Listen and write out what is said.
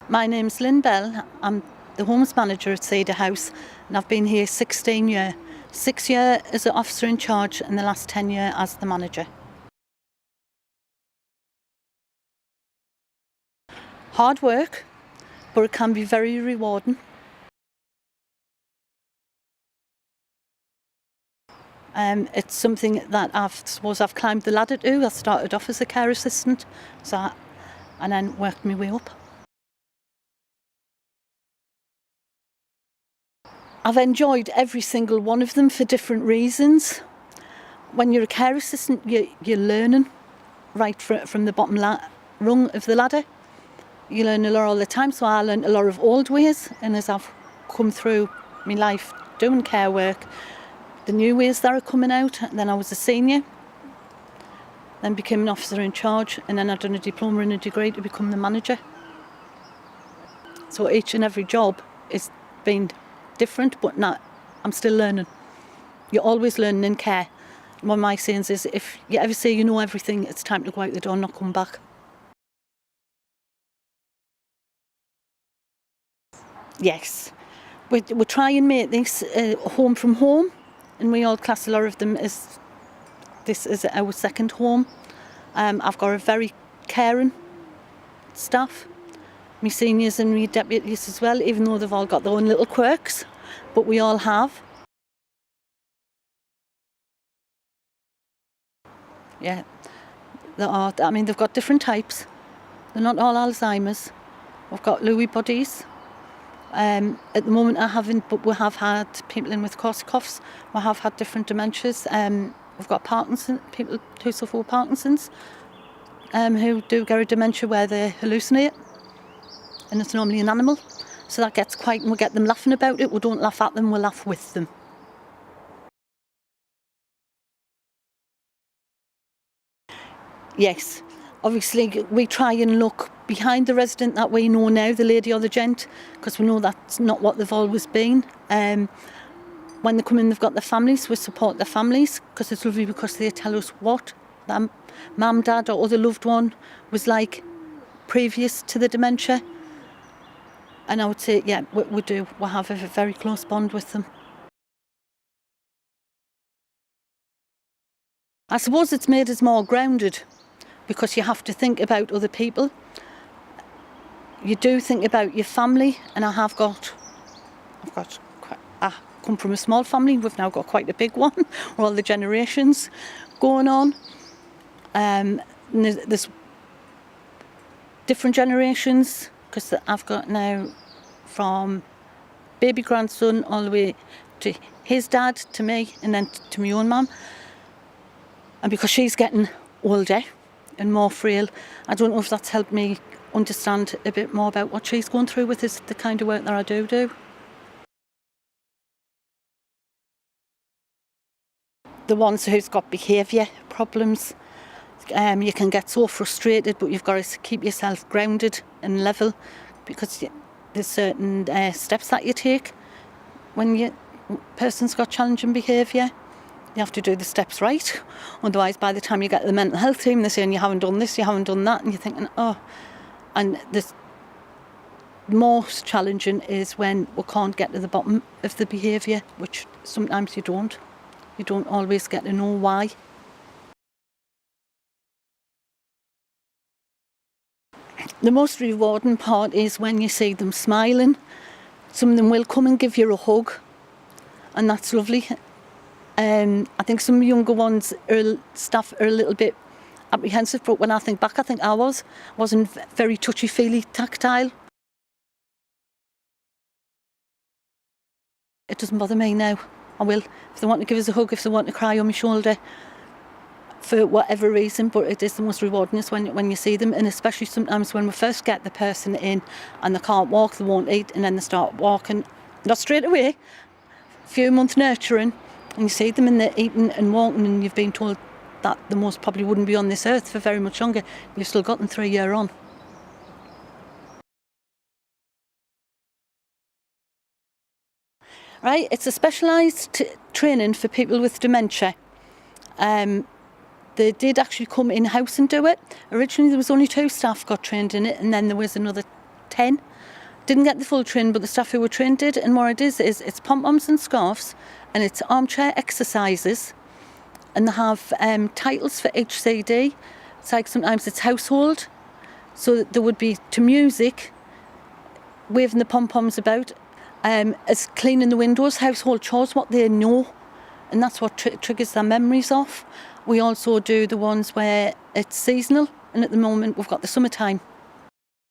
My name's Lynn Bell. I'm the homes manager at Cedar House and I've been here 16 years. 6 years as an officer in charge and the last 10 years as the manager. Hard work, but it can be very rewarding. It's something that I've climbed the ladder to. I started off as a care assistant and then worked my way up. I've enjoyed every single one of them for different reasons. When you're a care assistant, you're learning right from the bottom rung of the ladder. You learn a lot all the time, so I learned a lot of old ways, and as I've come through my life doing care work, the new ways that are coming out. And then I was a senior, then became an officer in charge, and then I've done a diploma and a degree to become the manager. So each and every job has been different, but I'm still learning. You're always learning in care. One of my sayings is, if you ever say you know everything, it's time to go out the door and not come back. Yes, we try and make this home from home, and we all class a lot of them as this is our second home. I've got a very caring staff, my seniors and my deputies as well, even though they've all got their own little quirks, but we all have. Yeah, they've got different types. They're not all Alzheimer's. We've got Lewy bodies. At the moment I haven't, but we have had people in with coughs. We have had different dementias. We've got people who suffer with Parkinson's, who do get a dementia where they hallucinate, and it's normally an animal. So that gets and we get them laughing about it. We don't laugh at them, we laugh with them. Yes, obviously we try and look behind the resident that we know now, the lady or the gent, because we know that's not what they've always been. When they come in, they've got their families, we support their families, because it's lovely because they tell us what their mum, dad or other loved one was like previous to the dementia. And I would say, yeah, we do. We have a very close bond with them. I suppose it's made us more grounded, because you have to think about other people. You do think about your family, and I come from a small family. We've now got quite a big one, with all the generations going on. There's different generations, because I've got now from baby grandson all the way to his dad, to me, and then to my own mum. And because she's getting older and more frail, I don't know if that's helped me understand a bit more about what she's going through with the kind of work that I do. The ones who's got behaviour problems, you can get so frustrated, but you've got to keep yourself grounded and level, because there's certain steps that you take when your person's got challenging behaviour. You have to do the steps right, otherwise by the time you get to the mental health team, they're saying you haven't done this, you haven't done that, and you're thinking, oh. And the most challenging is when we can't get to the bottom of the behaviour, which sometimes you don't. You don't always get to know why. The most rewarding part is when you see them smiling. Some of them will come and give you a hug, and that's lovely. I think some younger staff are a little bit apprehensive, but when I think back, I think I wasn't very touchy-feely, tactile. It doesn't bother me now. I will, if they want to give us a hug, if they want to cry on my shoulder, for whatever reason. But it is the most rewarding is when you see them, and especially sometimes when we first get the person in and they can't walk, they won't eat, and then they start walking, not straight away, a few months nurturing, and you see them and they're eating and walking, and you've been told that they most probably wouldn't be on this earth for very much longer. You've still got them 3 years on. Right, it's a specialised training for people with dementia. They did actually come in-house and do it. Originally there was only 2 staff got trained in it, and then there was another 10. Didn't get the full training, but the staff who were trained did. And what it is it's pom-poms and scarves, and it's armchair exercises. And they have titles for each CD. It's like sometimes it's household. So there would be to music, waving the pom-poms about, as cleaning the windows, household chores, what they know. And that's what triggers their memories off. We also do the ones where it's seasonal. And at the moment, we've got the summertime.